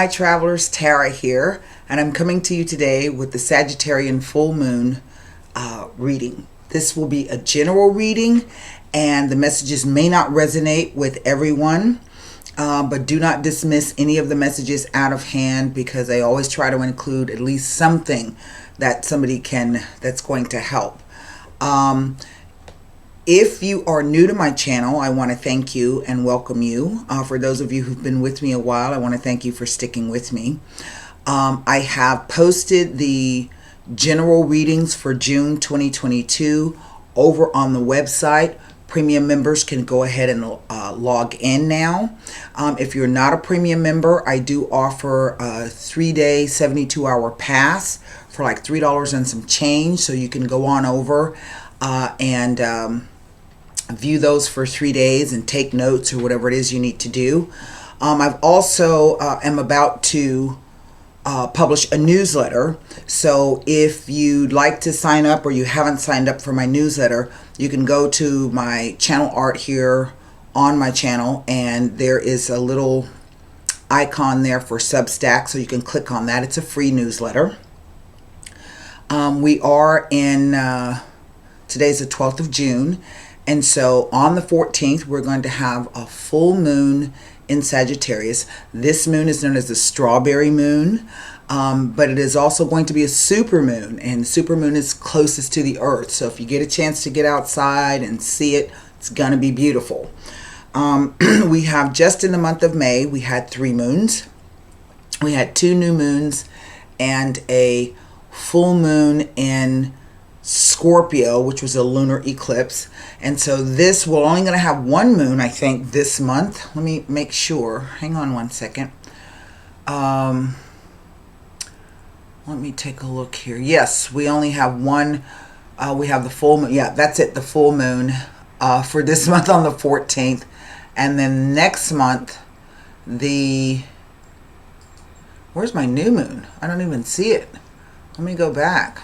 Hi travelers, Tara here, and I'm coming to you today with the Sagittarian full moon reading. This will be a general reading, and the messages may not resonate with everyone, but do not dismiss any of the messages out of hand, because I always try to include at least something that somebody that's going to help. If you are new to my channel, I want to thank you and welcome you. For those of you who've been with me a while, I want to thank you for sticking with me. I have posted the general readings for June 2022 over on the website. Premium members can go ahead and log in now. If you're not a premium member, I do offer a 3-day, 72-hour pass for like $3 and some change, so you can go on over and view those for 3 days and take notes or whatever it is you need to do. I've also am about to publish a newsletter, so if you'd like to sign up or you haven't signed up for my newsletter, you can go to my channel art here on my channel, and there is a little icon there for Substack, so you can click on that. It's a free newsletter. We are in today's the 12th of June, and so on the 14th we're going to have a full moon in Sagittarius. This moon is known as the strawberry moon, but it is also going to be a super moon, and super moon is closest to the earth, so if you get a chance to get outside and see it, it's gonna be beautiful. We have, just in the month of May, we had 3 moons. We had 2 new moons and a full moon in Scorpio, which was a lunar eclipse. And so this, we're only going to have 1 moon, I think, this month. Let me make sure. Hang on one second. Let me take a look here. Yes, we only have 1. We have the full moon. Yeah, that's it, the full moon for this month on the 14th. And then next month, where's my new moon? I don't even see it. Let me go back.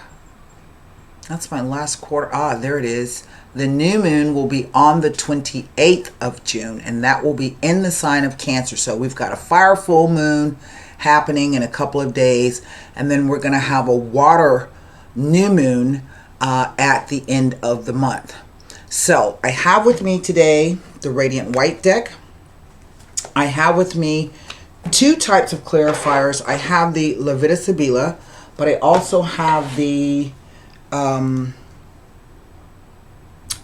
That's my last quarter. Ah, there it is. The new moon will be on the 28th of June, and that will be in the sign of Cancer. So we've got a fire full moon happening in a couple of days, and then we're going to have a water new moon at the end of the month. So I have with me today the Radiant White deck. I have with me 2 types of clarifiers. I have the Levita Sibilla, but I also have the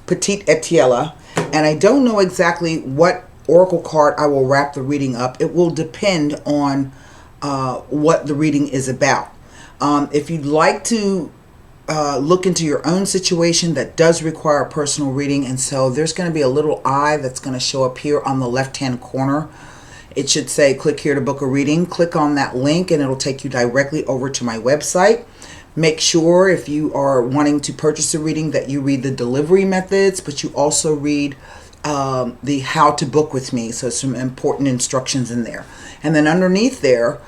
Petite Etiella, and I don't know exactly what oracle card I will wrap the reading up. It will depend on what the reading is about. If you'd like to look into your own situation, that does require a personal reading, and so there's going to be a little eye that's going to show up here on the left hand corner. It should say click here to book a reading. Click on that link and it'll take you directly over to my website. Make sure, if you are wanting to purchase a reading, that you read the delivery methods, but you also read the how to book with me. So some important instructions in there. And then underneath there,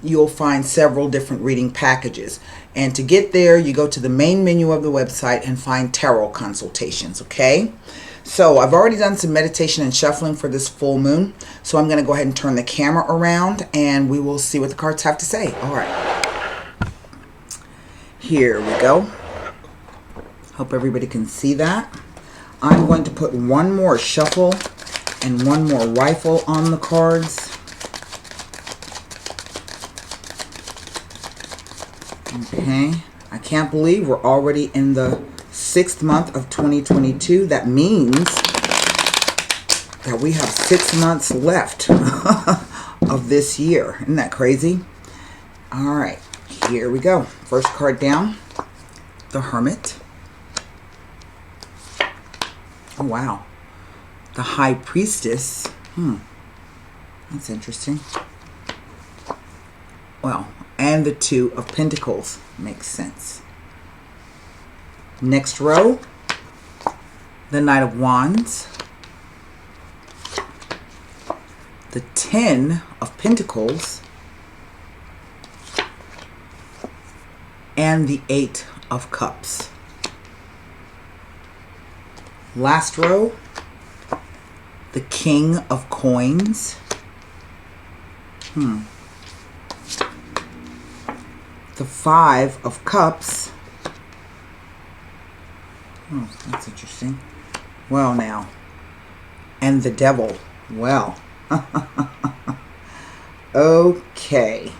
you'll find several different reading packages. And to get there, you go to the main menu of the website and find tarot consultations, okay? So I've already done some meditation and shuffling for this full moon. So I'm going to go ahead and turn the camera around, and we will see what the cards have to say. All right. Here we go. Hope everybody can see that. I'm going to put one more shuffle and one more rifle on the cards. Okay. I can't believe we're already in the 6th month of 2022. That means that we have 6 months left of this year. Isn't that crazy? All right. Here we go. First card down, the Hermit. Oh, wow. The High Priestess. That's interesting. Well, and the 2 of Pentacles. Makes sense. Next row, the Knight of Wands. The 10 of Pentacles. And the 8 of Cups. Last row, the King of Coins. the Five of Cups. Oh, that's interesting. Well, now. And the Devil. Well. Okay.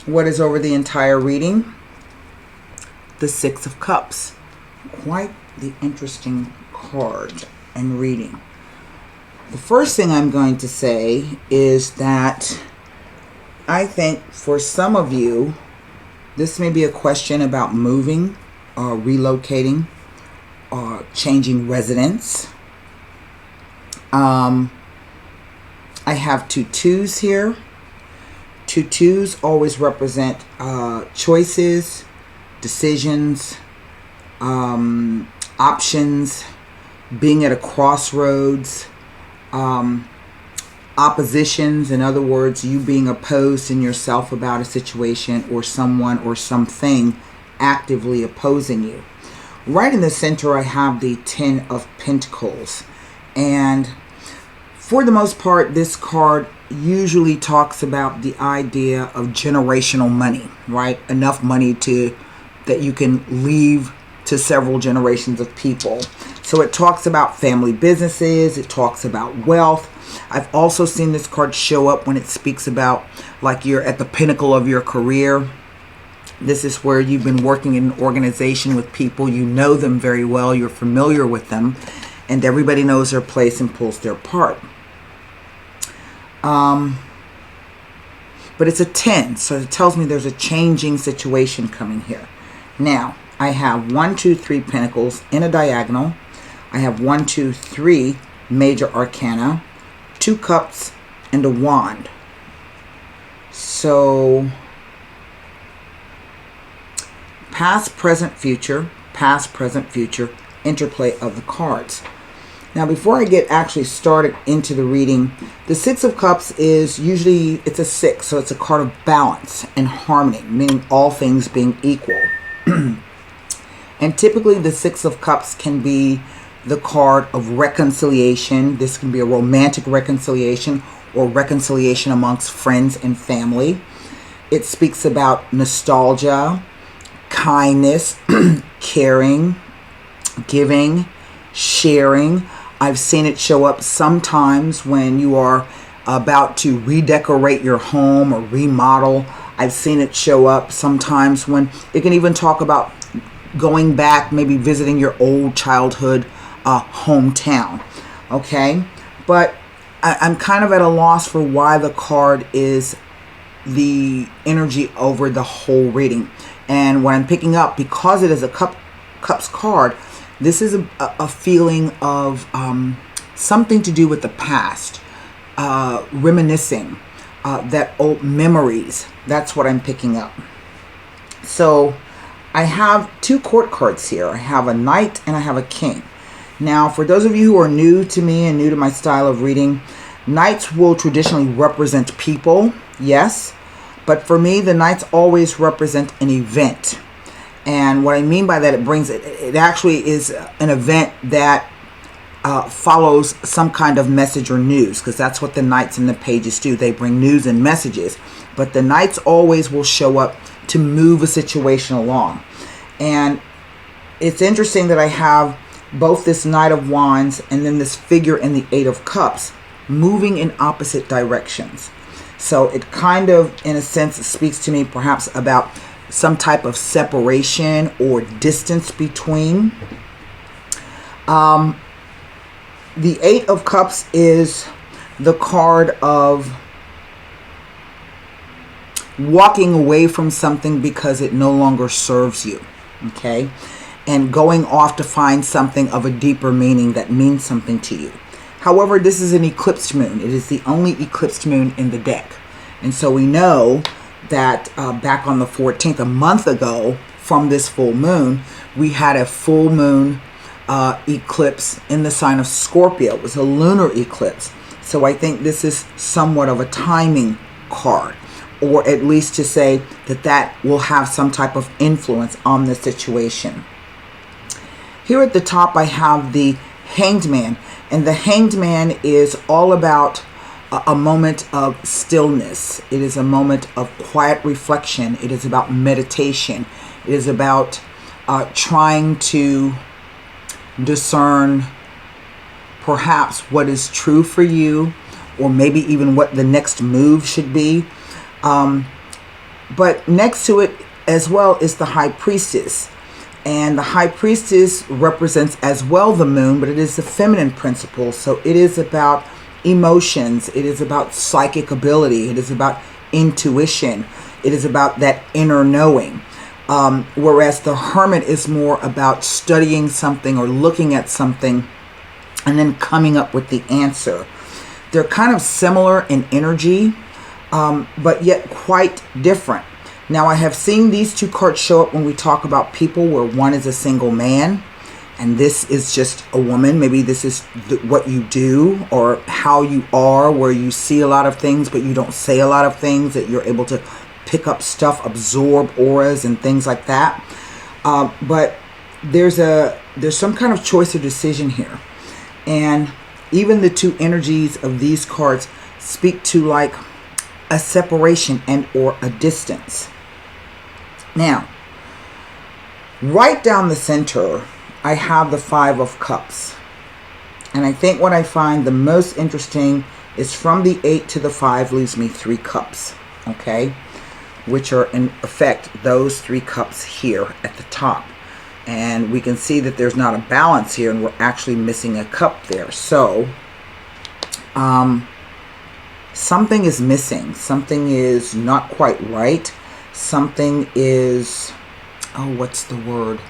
What is over the entire reading? The Six of Cups. Quite the interesting card and reading. The first thing I'm going to say is that I think for some of you, this may be a question about moving or relocating or changing residence. I have two twos here. Two twos always represent choices, decisions, options, being at a crossroads, oppositions. In other words, you being opposed in yourself about a situation or someone or something actively opposing you. Right in the center, I have the Ten of Pentacles. And for the most part, this card usually talks about the idea of generational money, right? Enough money that you can leave to several generations of people. So it talks about family businesses. It talks about wealth. I've also seen this card show up when it speaks about like you're at the pinnacle of your career. This is where you've been working in an organization with people. You know them very well. You're familiar with them. And everybody knows their place and pulls their part. But it's a 10. So it tells me there's a changing situation coming here. Now, I have 1, 2, 3 Pentacles in a diagonal. I have 1, 2, 3 major arcana, 2 cups, and a wand. So past, present, future, interplay of the cards. Now, before I get actually started into the reading, the Six of Cups is usually, it's a 6, so it's a card of balance and harmony, meaning all things being equal. And typically the Six of Cups can be the card of reconciliation. This can be a romantic reconciliation or reconciliation amongst friends and family. It speaks about nostalgia, kindness, caring, giving, sharing. I've seen it show up sometimes when you are about to redecorate your home or remodel. I've seen it show up sometimes when it can even talk about going back, maybe visiting your old childhood hometown. Okay, but I'm kind of at a loss for why the card is the energy over the whole reading. And what I'm picking up, because it is a cups card, this is a feeling of something to do with the past, reminiscing, that old memories. That's what I'm picking up. So I have 2 court cards here. I have a Knight and I have a King. Now, for those of you who are new to me and new to my style of reading, Knights will traditionally represent people, yes. But for me, the Knights always represent an event. And what I mean by that, it actually is an event that follows some kind of message or news, because that's what the Knights and the Pages do. They bring news and messages. But the Knights always will show up to move a situation along. And it's interesting that I have both this Knight of Wands and then this figure in the Eight of Cups moving in opposite directions. So it kind of, in a sense, speaks to me perhaps about some type of separation or distance between. The Eight of Cups is the card of walking away from something because it no longer serves you, okay? And going off to find something of a deeper meaning that means something to you. However, this is an eclipsed moon. It is the only eclipsed moon in the deck. And so we know that back on the 14th, a month ago from this full moon, we had a full moon eclipse in the sign of Scorpio. It was a lunar eclipse. So I think this is somewhat of a timing card, or at least to say that that will have some type of influence on the situation. Here at the top, I have the Hanged Man, and the Hanged Man is all about a moment of stillness. It is a moment of quiet reflection. It is about meditation. It is about trying to discern perhaps what is true for you, or maybe even what the next move should be. But next to it as well is the High Priestess. And the High Priestess represents as well the moon, but it is the feminine principle. So it is about emotions. It is about psychic ability. It is about intuition. It is about that inner knowing. Whereas the Hermit is more about studying something or looking at something and then coming up with the answer. They're kind of similar in energy, but yet quite different. Now, I have seen these two cards show up when we talk about people, where one is a single man and this is just a woman. Maybe this is what you do or how you are, where you see a lot of things but you don't say a lot of things, that you're able to pick up stuff, absorb auras and things like that. But there's some kind of choice or decision here. And even the two energies of these cards speak to like a separation and or a distance. Now, right down the center, I have the Five of Cups. And I think what I find the most interesting is from the 8 to the 5 leaves me 3 cups, okay? Which are in effect those 3 cups here at the top. And we can see that there's not a balance here, and we're actually missing a cup there. So, something is missing. Something is not quite right. Something is, what's the word?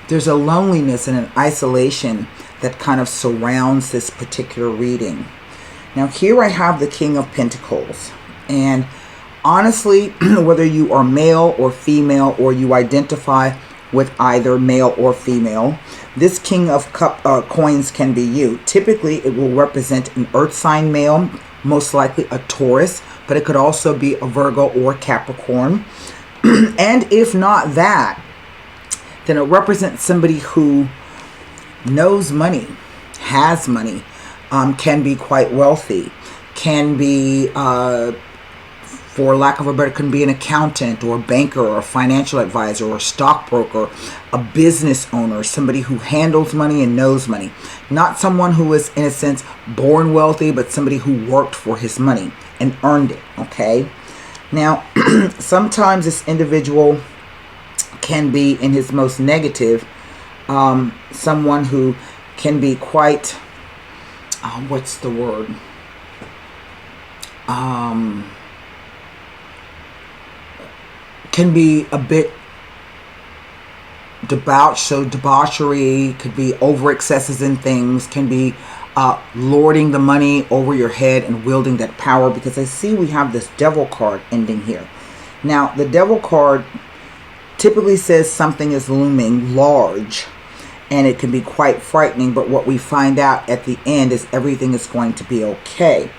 There's a loneliness and an isolation that kind of surrounds this particular reading. Now, here I have the King of Pentacles. And honestly, whether you are male or female, or you identify with either male or female, this King of Coins can be you. Typically, it will represent an earth sign male, most likely a Taurus, but it could also be a Virgo or Capricorn. And if not that, then it represents somebody who knows money, has money, can be quite wealthy, can be for lack of a better, can be an accountant or a banker or a financial advisor or a stockbroker, a business owner, somebody who handles money and knows money. Not someone who is, in a sense, born wealthy, but somebody who worked for his money and earned it, okay? Now, sometimes this individual can be, in his most negative, someone who can be quite, what's the word? Can be a bit debauched, so debauchery, could be over excesses in things, can be lording the money over your head and wielding that power, because I see we have this Devil card ending here. Now, the Devil card typically says something is looming large, and it can be quite frightening, but what we find out at the end is everything is going to be okay.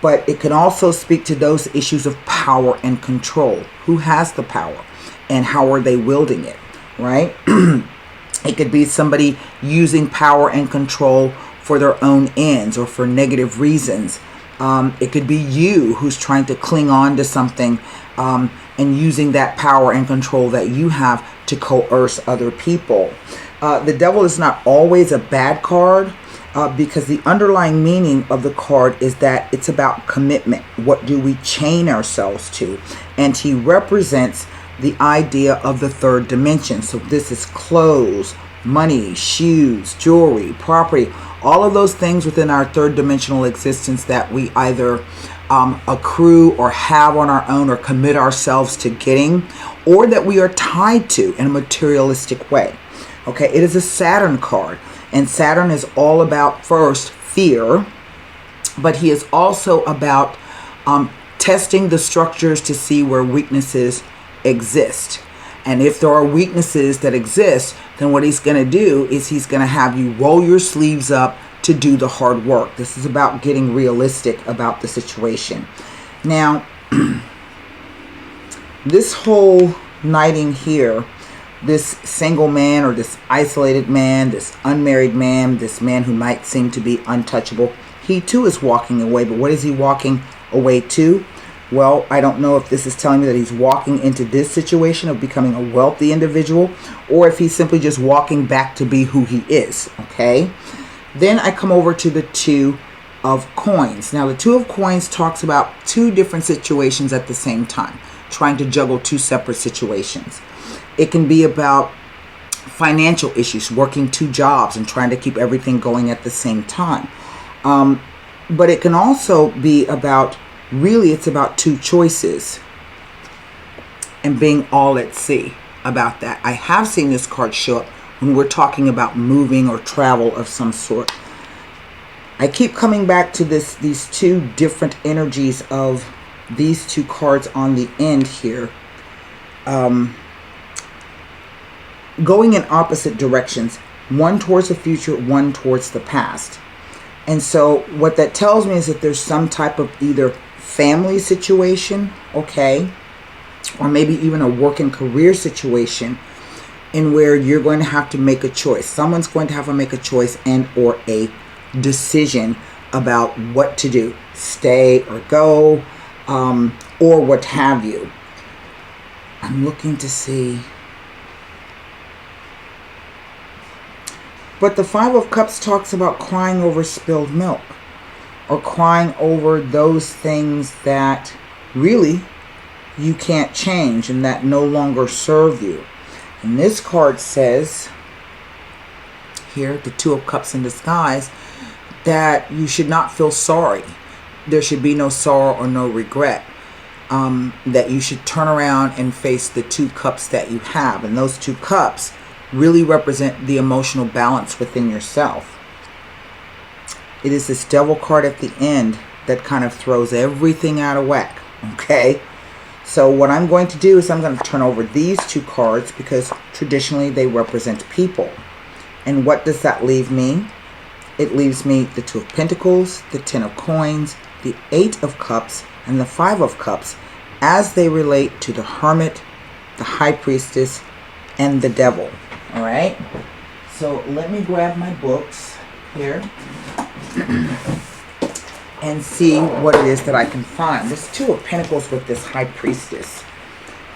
But it can also speak to those issues of power and control. Who has the power and how are they wielding it, right? It could be somebody using power and control for their own ends or for negative reasons. It could be you who's trying to cling on to something and using that power and control that you have to coerce other people. The Devil is not always a bad card. Because the underlying meaning of the card is that it's about commitment. What do we chain ourselves to? And he represents the idea of the third dimension. So this is clothes, money, shoes, jewelry, property, all of those things within our third dimensional existence that we either accrue or have on our own or commit ourselves to getting, or that we are tied to in a materialistic way. Okay, it is a Saturn card. And Saturn is all about, first, fear, but he is also about testing the structures to see where weaknesses exist. And if there are weaknesses that exist, then what he's going to do is he's going to have you roll your sleeves up to do the hard work. This is about getting realistic about the situation. Now, this whole knighting here, this single man or this isolated man, this unmarried man, this man who might seem to be untouchable, he too is walking away. But what is he walking away to? Well, I don't know if this is telling me that he's walking into this situation of becoming a wealthy individual, or if he's simply just walking back to be who he is, okay? Then I come over to the Two of Coins. Now, the Two of Coins talks about two different situations at the same time, trying to juggle two separate situations. It can be about financial issues, working two jobs and trying to keep everything going at the same time. But it can also be about, really, it's about two choices and being all at sea about that. I have seen this card show up when we're talking about moving or travel of some sort. I keep coming back to these two different energies of these two cards on the end here. Going in opposite directions. One towards the future, one towards the past. And so what that tells me is that there's some type of either family situation, okay, or maybe even a work and career situation in where you're going to have to make a choice. Someone's going to have to make a choice and or a decision about what to do. Stay or go, or what have you. I'm looking to see. But the Five of Cups talks about crying over spilled milk, or crying over those things that really you can't change and that no longer serve you. And this card says here, the Two of Cups in disguise, that you should not feel sorry. There should be no sorrow or no regret. That you should turn around and face the two cups that you have. And those two cups really represent the emotional balance within yourself. It is this Devil card at the end that kind of throws everything out of whack, okay? So what I'm going to do is I'm going to turn over these two cards because traditionally they represent people. And what does that leave me? It leaves me the Two of Pentacles, the Ten of Coins, the Eight of Cups, and the Five of Cups as they relate to the Hermit, the High Priestess, and the Devil. All right, so let me grab my books here and see what it is that I can find. This Two of Pentacles with this High Priestess,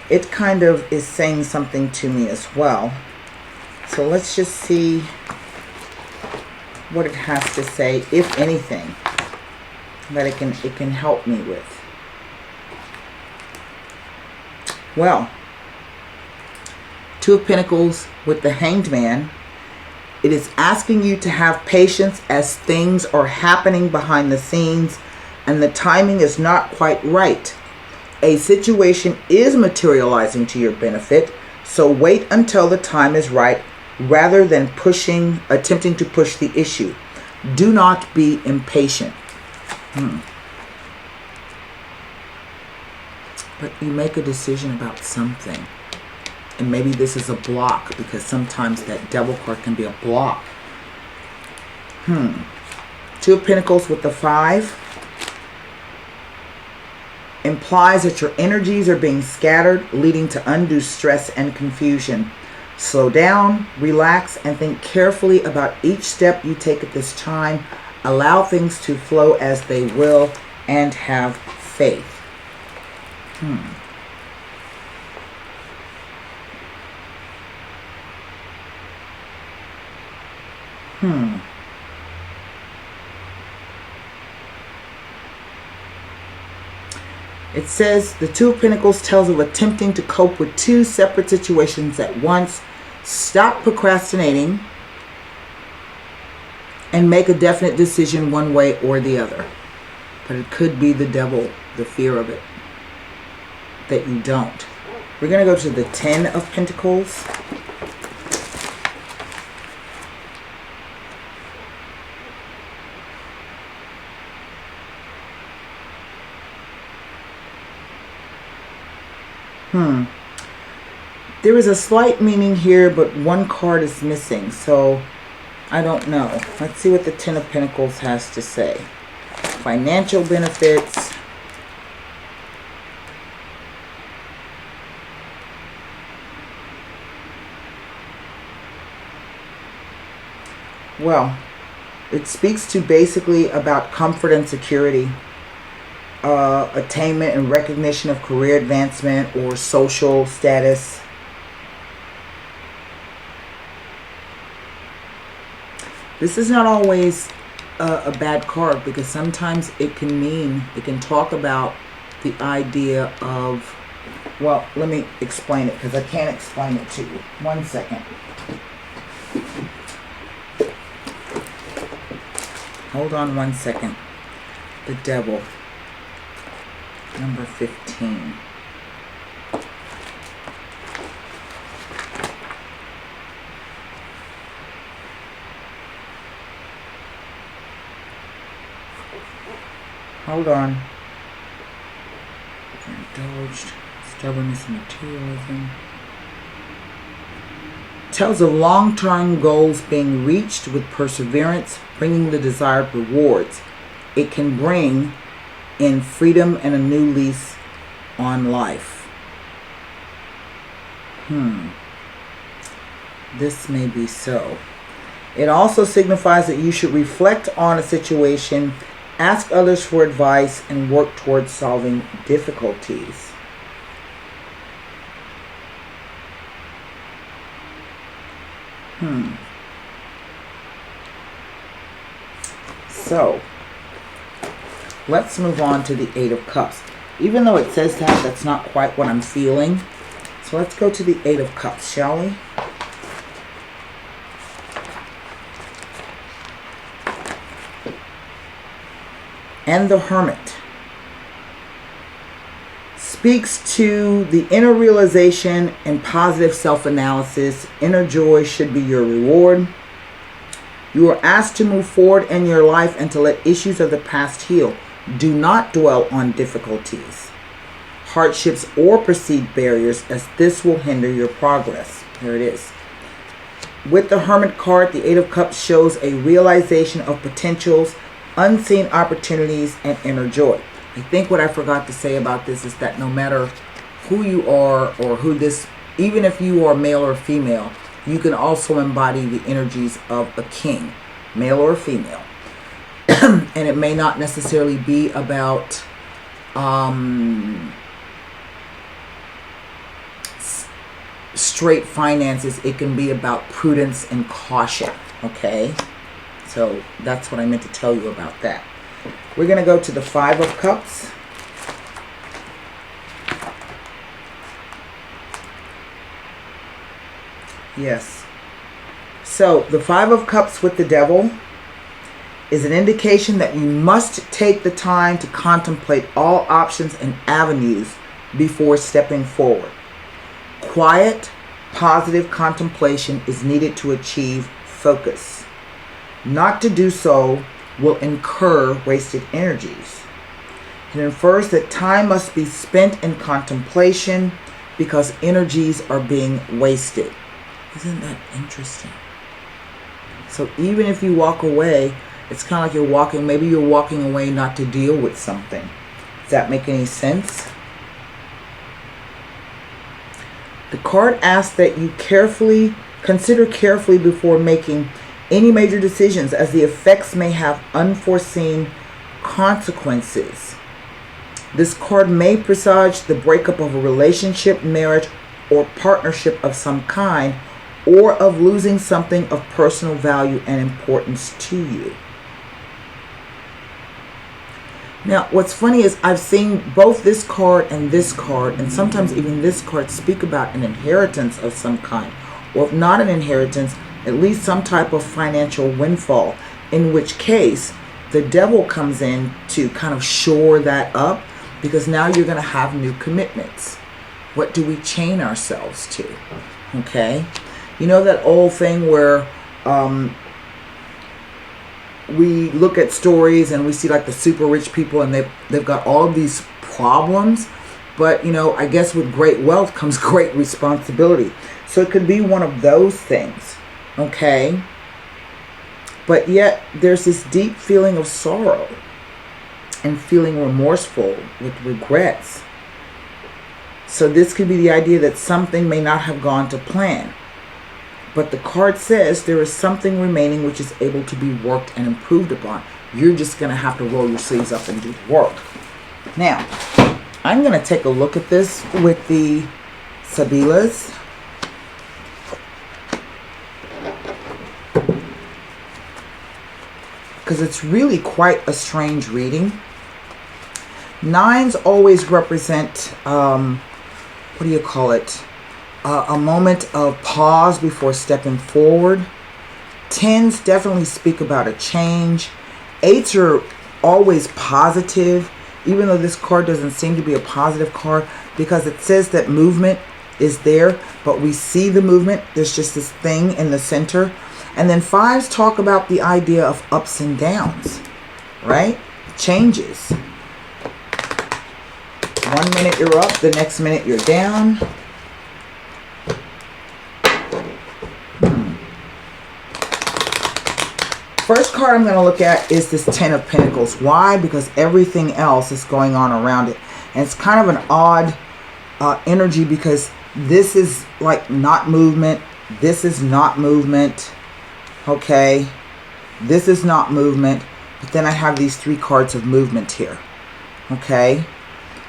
it kind of is saying something to me as well. So let's just see what it has to say, if anything, that it can help me with. Well, Two of Pentacles with the Hanged Man. It is asking you to have patience as things are happening behind the scenes and the timing is not quite right. A situation is materializing to your benefit, so wait until the time is right rather than attempting to push the issue. Do not be impatient. But you make a decision about something. And maybe this is a block, because sometimes that Devil card can be a block. Two of Pentacles with the Five implies that your energies are being scattered, leading to undue stress and confusion. Slow down, relax, and think carefully about each step you take at this time. Allow things to flow as they will and have faith. It says the Two of Pentacles tells of attempting to cope with two separate situations at once. Stop procrastinating and make a definite decision one way or the other. But it could be the Devil, the fear of it, that you don't. We're going to go to the Ten of Pentacles. There is a slight meaning here, but one card is missing, so I don't know. Let's see what the Ten of Pentacles has to say. Financial benefits. Well, It speaks to basically about comfort and security, attainment and recognition of career advancement or social status. This is not always a bad card, because sometimes it can talk about the idea of, well, let me explain it because I can't explain it to you. 1 second. Hold on 1 second. The Devil. Number 15. Hold on. Indulged. Stubbornness and materialism. Tells of long-term goals being reached with perseverance, bringing the desired rewards. It can bring in freedom and a new lease on life. This may be so. It also signifies that you should reflect on a situation, ask others for advice, and work towards solving difficulties. So, let's move on to the Eight of Cups. Even though it says that, that's not quite what I'm feeling. So let's go to the Eight of Cups, shall we? And the Hermit speaks to the inner realization and positive self-analysis. Inner joy should be your reward. You are asked to move forward in your life and to let issues of the past heal. Do not dwell on difficulties, hardships, or perceived barriers, as this will hinder your progress. There it is. With the Hermit card, the Eight of Cups shows a realization of potentials, unseen opportunities, and inner joy. I think what I forgot to say about this is that no matter who you are or who this, even if you are male or female, you can also embody the energies of a king, male or female. And it may not necessarily be about straight finances. It can be about prudence and caution, okay? So that's what I meant to tell you about that. We're going to go to the Five of Cups. Yes. So the Five of Cups with the Devil is an indication that you must take the time to contemplate all options and avenues before stepping forward. Quiet, positive contemplation is needed to achieve focus. Not to do so will incur wasted energies. It infers that time must be spent in contemplation because energies are being wasted. Isn't that interesting? So even if you walk away, it's kind of like you're walking, maybe you're walking away not to deal with something. Does that make any sense? The card asks that you consider carefully before making any major decisions, as the effects may have unforeseen consequences. This card may presage the breakup of a relationship, marriage, or partnership of some kind, or of losing something of personal value and importance to you. Now, what's funny is I've seen both this card, and sometimes even this card speak about an inheritance of some kind, or if not an inheritance, at least some type of financial windfall, in which case the Devil comes in to kind of shore that up, because now you're going to have new commitments. What do we chain ourselves to? Okay? You know that old thing where we look at stories and we see like the super rich people and they've got all of these problems, but you know, I guess with great wealth comes great responsibility. So it could be one of those things, okay? But yet there's this deep feeling of sorrow and feeling remorseful with regrets. So this could be the idea that something may not have gone to plan. But the card says there is something remaining which is able to be worked and improved upon. You're just going to have to roll your sleeves up and do the work. Now, I'm going to take a look at this with the Sibillas. Because it's really quite a strange reading. Nines always represent, what do you call it? A moment of pause before stepping forward. Tens definitely speak about a change. Eights are always positive, even though this card doesn't seem to be a positive card, because it says that movement is there, but we see the movement. There's just this thing in the center. And then fives talk about the idea of ups and downs, right? Changes. 1 minute you're up, the next minute you're down. First card I'm going to look at is this Ten of Pentacles. Why? Because everything else is going on around it. And it's kind of an odd energy, because this is like not movement. This is not movement. Okay. This is not movement. But then I have these three cards of movement here. Okay.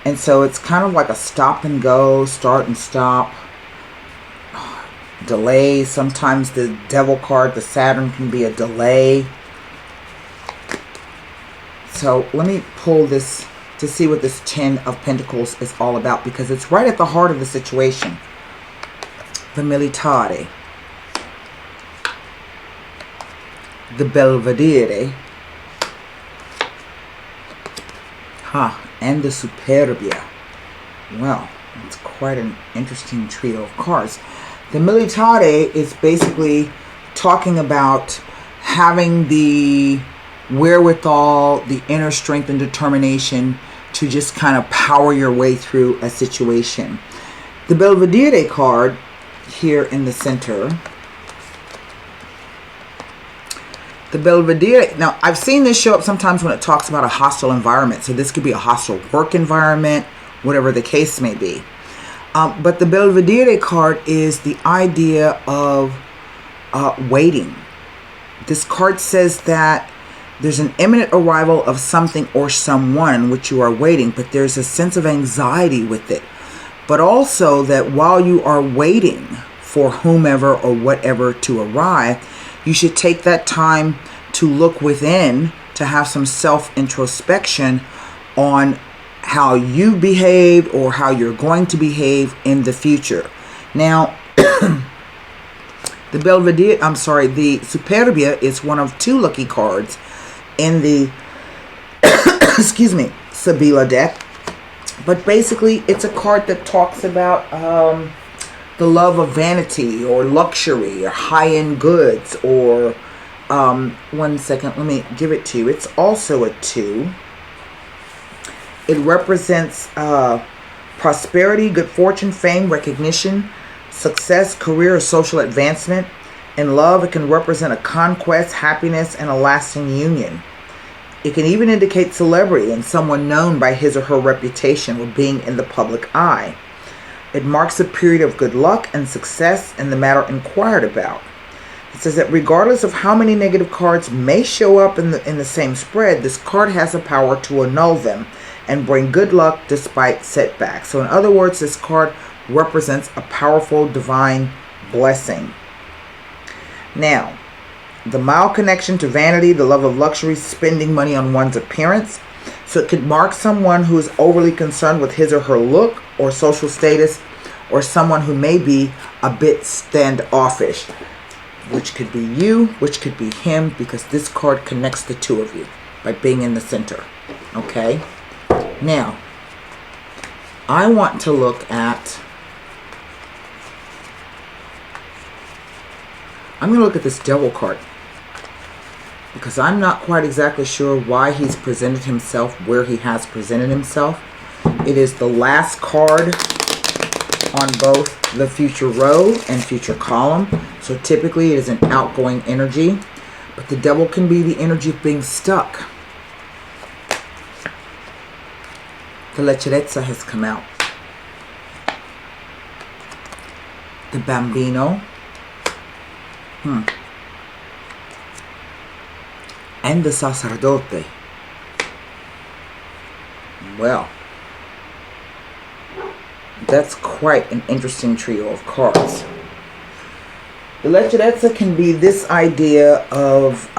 And so it's kind of like a stop and go, start and stop. Delay. Sometimes the Devil card, the Saturn, can be a delay. So let me pull this to see what this Ten of Pentacles is all about, because it's right at the heart of the situation. The Militare. The Belvedere. And the Superbia. Well, it's quite an interesting trio of cards. The Militare is basically talking about having the wherewithal, the inner strength and determination to just kind of power your way through a situation. The Belvedere card here in the center. The Belvedere, now I've seen this show up sometimes when it talks about a hostile environment. So this could be a hostile work environment, whatever the case may be. But the Belvedere card is the idea of waiting. This card says that there's an imminent arrival of something or someone in which you are waiting, but there's a sense of anxiety with it. But also that while you are waiting for whomever or whatever to arrive, you should take that time to look within, to have some self-introspection on how you behaved or how you're going to behave in the future. Now, the Belvedere, the Superbia is one of two lucky cards in the, excuse me, Sibilla deck. But basically, it's a card that talks about the love of vanity or luxury or high-end goods or, 1 second, let me give it to you. It's also a 2. It represents prosperity, good fortune, fame, recognition, success, career, or social advancement. In love, it can represent a conquest, happiness, and a lasting union. It can even indicate celebrity and someone known by his or her reputation or being in the public eye. It marks a period of good luck and success in the matter inquired about. It says that regardless of how many negative cards may show up in the same spread, this card has the power to annul them and bring good luck despite setbacks. So in other words, this card represents a powerful divine blessing. Now, the mild connection to vanity, the love of luxury, spending money on one's appearance. So it could mark someone who is overly concerned with his or her look or social status, or someone who may be a bit standoffish, which could be you, which could be him, because this card connects the two of you by being in the center. Okay? Now, I want to look at, I'm going to look at this Devil card, because I'm not quite exactly sure why he's presented himself where he has presented himself. It is the last card on both the future row and future column. So typically it is an outgoing energy, but the Devil can be the energy of being stuck. The Lecherezza has come out. The Bambino. And the sacerdote. Well, that's quite an interesting trio of cards. The Lecherezza can be this idea of,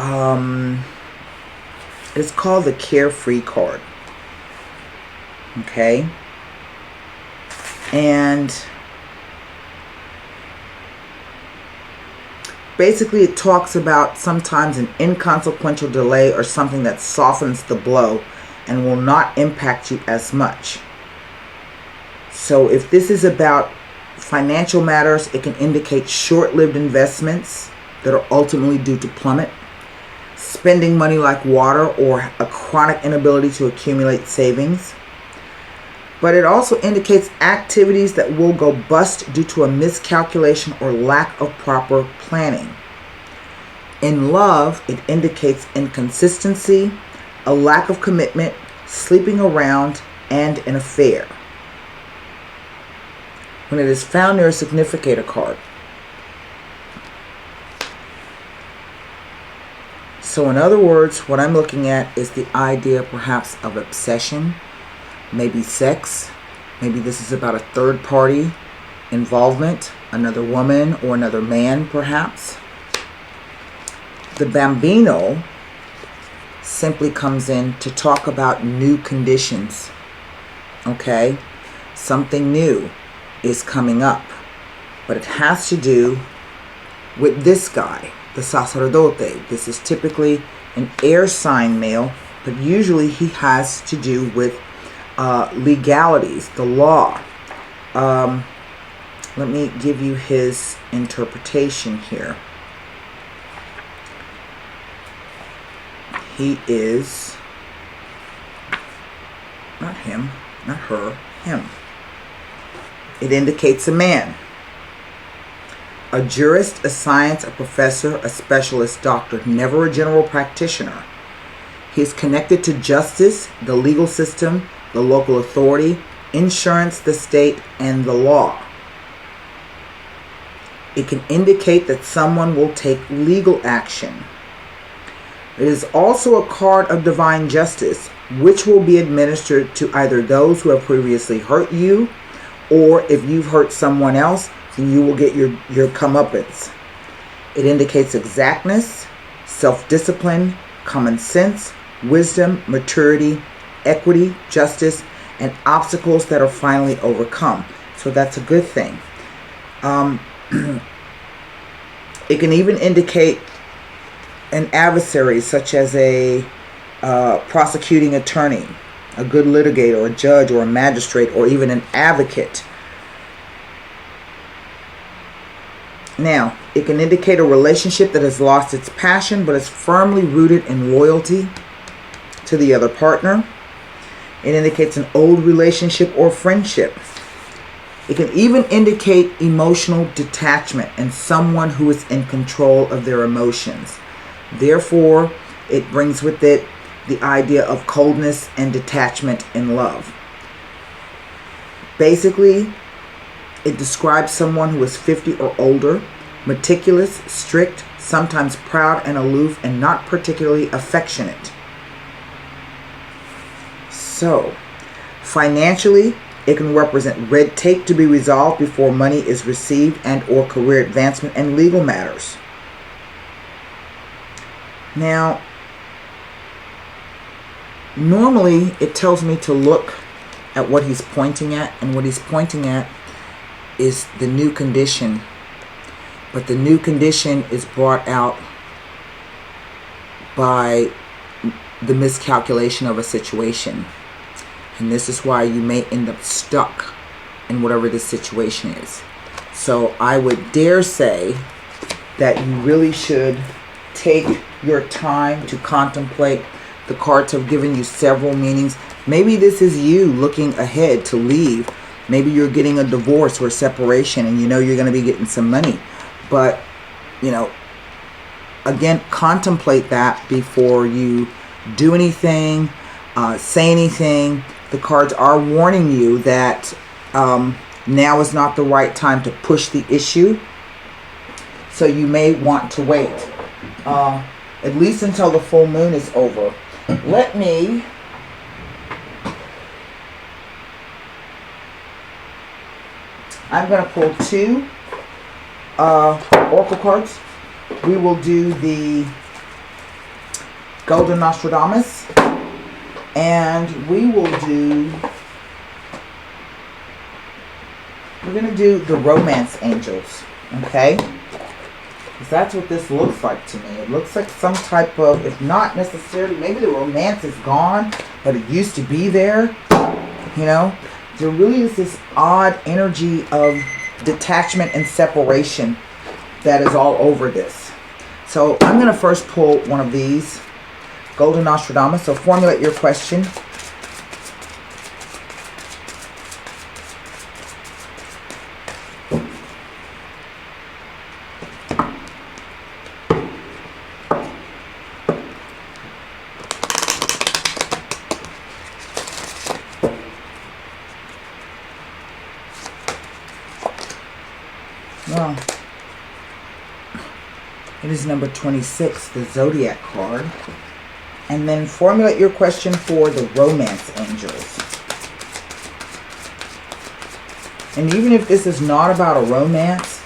it's called the carefree card. Okay? And basically it talks about sometimes an inconsequential delay or something that softens the blow and will not impact you as much. So if this is about financial matters, it can indicate short-lived investments that are ultimately due to plummet, spending money like water, or a chronic inability to accumulate savings. But it also indicates activities that will go bust due to a miscalculation or lack of proper planning. In love, it indicates inconsistency, a lack of commitment, sleeping around, and an affair. When it is found near a significator card. So in other words, what I'm looking at is the idea perhaps of obsession, maybe sex. Maybe this is about a third party involvement, another woman or another man perhaps. The Bambino simply comes in to talk about new conditions. Okay? Something new is coming up. But it has to do with this guy, the sacerdote. This is typically an air sign male, but usually he has to do with legalities, the law. Let me give you his interpretation here. He is, not him, not her, him. It indicates a man. A jurist, a science, a professor, a specialist, doctor, never a general practitioner. He is connected to justice, the legal system, the local authority, insurance, the state, and the law. It can indicate that someone will take legal action. It is also a card of divine justice, which will be administered to either those who have previously hurt you, or if you've hurt someone else, then you will get your comeuppance. It indicates exactness, self-discipline, common sense, wisdom, maturity, equity, justice, and obstacles that are finally overcome. So that's a good thing. It can even indicate an adversary, such as a prosecuting attorney, a good litigator, a judge, or a magistrate, or even an advocate. Now, it can indicate a relationship that has lost its passion but is firmly rooted in loyalty to the other partner. It indicates an old relationship or friendship. It can even indicate emotional detachment and someone who is in control of their emotions. Therefore, it brings with it the idea of coldness and detachment in love. Basically, it describes someone who is 50 or older, meticulous, strict, sometimes proud and aloof, and not particularly affectionate. So, financially, it can represent red tape to be resolved before money is received and or career advancement and legal matters. Now, normally it tells me to look at what he's pointing at, and what he's pointing at is the new condition. But the new condition is brought out by the miscalculation of a situation. And this is why you may end up stuck in whatever this situation is. So I would dare say that you really should take your time to contemplate. The cards have given you several meanings. Maybe this is you looking ahead to leave. Maybe you're getting a divorce or separation and you know you're going to be getting some money. But, you know, again, contemplate that before you do anything, say anything. The cards are warning you that now is not the right time to push the issue. So you may want to wait at least until the full moon is over. I'm going to pull 2 oracle cards. We will do the Golden Nostradamus, and we're going to do the Romance Angels, okay? Because that's what this looks like to me. It looks like some type of, if not necessarily, maybe the romance is gone, but it used to be there, you know? There really is this odd energy of detachment and separation that is all over this. So I'm going to first pull one of these, Golden Nostradamus. So formulate your question. Well, it is number 26, the Zodiac card. And then formulate your question for the Romance Angels. And even if this is not about a romance,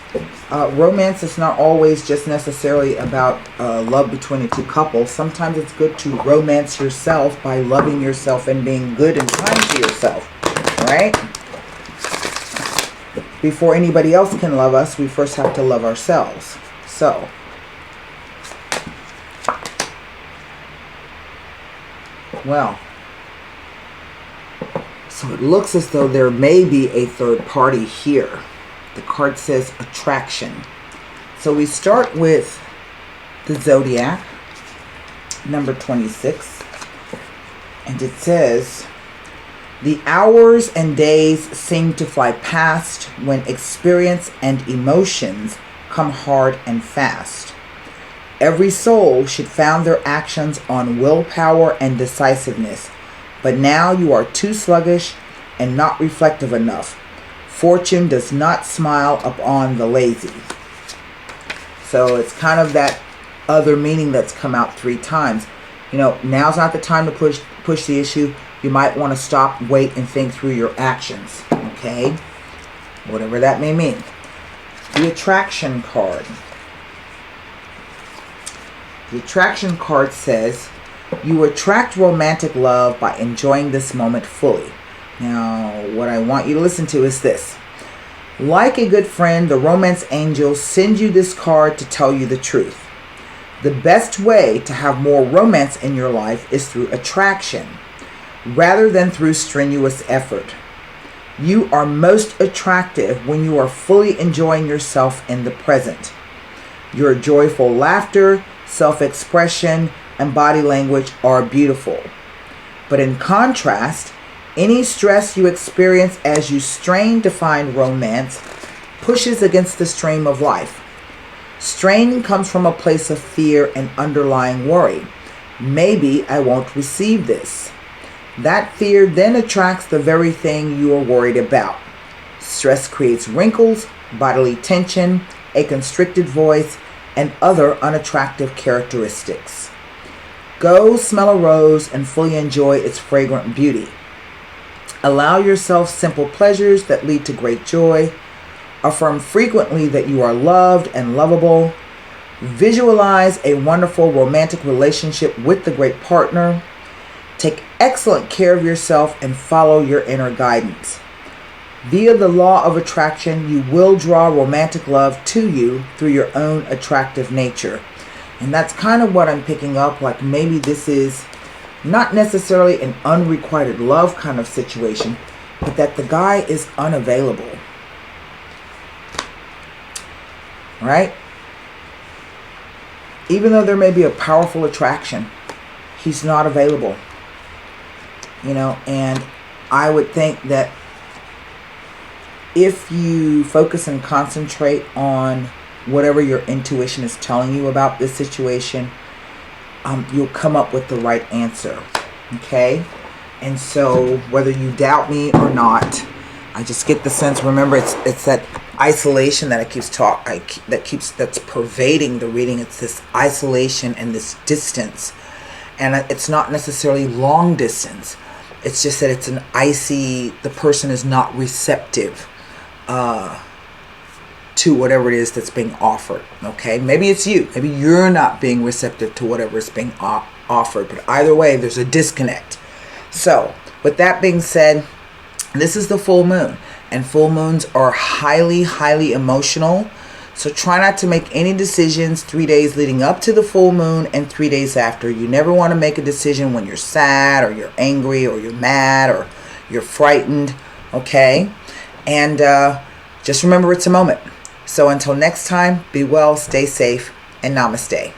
romance is not always just necessarily about love between the two couples. Sometimes it's good to romance yourself by loving yourself and being good and kind to yourself, right? Before anybody else can love us, we first have to love ourselves. So, well, so it looks as though there may be a third party here. The card says attraction. So we start with the Zodiac, number 26, and it says, the hours and days seem to fly past when experience and emotions come hard and fast. Every soul should found their actions on willpower and decisiveness, but now you are too sluggish and not reflective enough. Fortune does not smile upon the lazy. So it's kind of that other meaning that's come out 3 times. You know, now's not the time to push the issue. You might want to stop, wait, and think through your actions, okay? Whatever that may mean. The attraction card. The attraction card says, you attract romantic love by enjoying this moment fully. Now, what I want you to listen to is this. Like a good friend, the romance angels send you this card to tell you the truth. The best way to have more romance in your life is through attraction, rather than through strenuous effort. You are most attractive when you are fully enjoying yourself in the present. Your joyful laughter, self-expression, and body language are beautiful. But in contrast, any stress you experience as you strain to find romance pushes against the stream of life. Strain comes from a place of fear and underlying worry. Maybe I won't receive this. That fear then attracts the very thing you are worried about. Stress creates wrinkles, bodily tension, a constricted voice, and other unattractive characteristics. Go smell a rose and fully enjoy its fragrant beauty. Allow yourself simple pleasures that lead to great joy. Affirm frequently that you are loved and lovable. Visualize a wonderful romantic relationship with the great partner. Take excellent care of yourself and follow your inner guidance. Via the law of attraction, you will draw romantic love to you through your own attractive nature. And that's kind of what I'm picking up, like maybe this is not necessarily an unrequited love kind of situation, but that the guy is unavailable. Right? Even though there may be a powerful attraction, he's not available. You know, and I would think that if you focus and concentrate on whatever your intuition is telling you about this situation, you'll come up with the right answer. Okay? And so whether you doubt me or not, I just get the sense, remember, it's that isolation that that's pervading the reading. It's this isolation and this distance, and it's not necessarily long distance. It's just that it's an icy. The person is not receptive to whatever it is that's being offered. Okay, maybe it's you. Maybe you're not being receptive to whatever is being offered. But either way, there's a disconnect. So, with that being said, this is the full moon. And full moons are highly, highly emotional. So try not to make any decisions 3 days leading up to the full moon and 3 days after. You never want to make a decision when you're sad or you're angry or you're mad or you're frightened. Okay? And just remember it's a moment. So until next time, be well, stay safe, and namaste.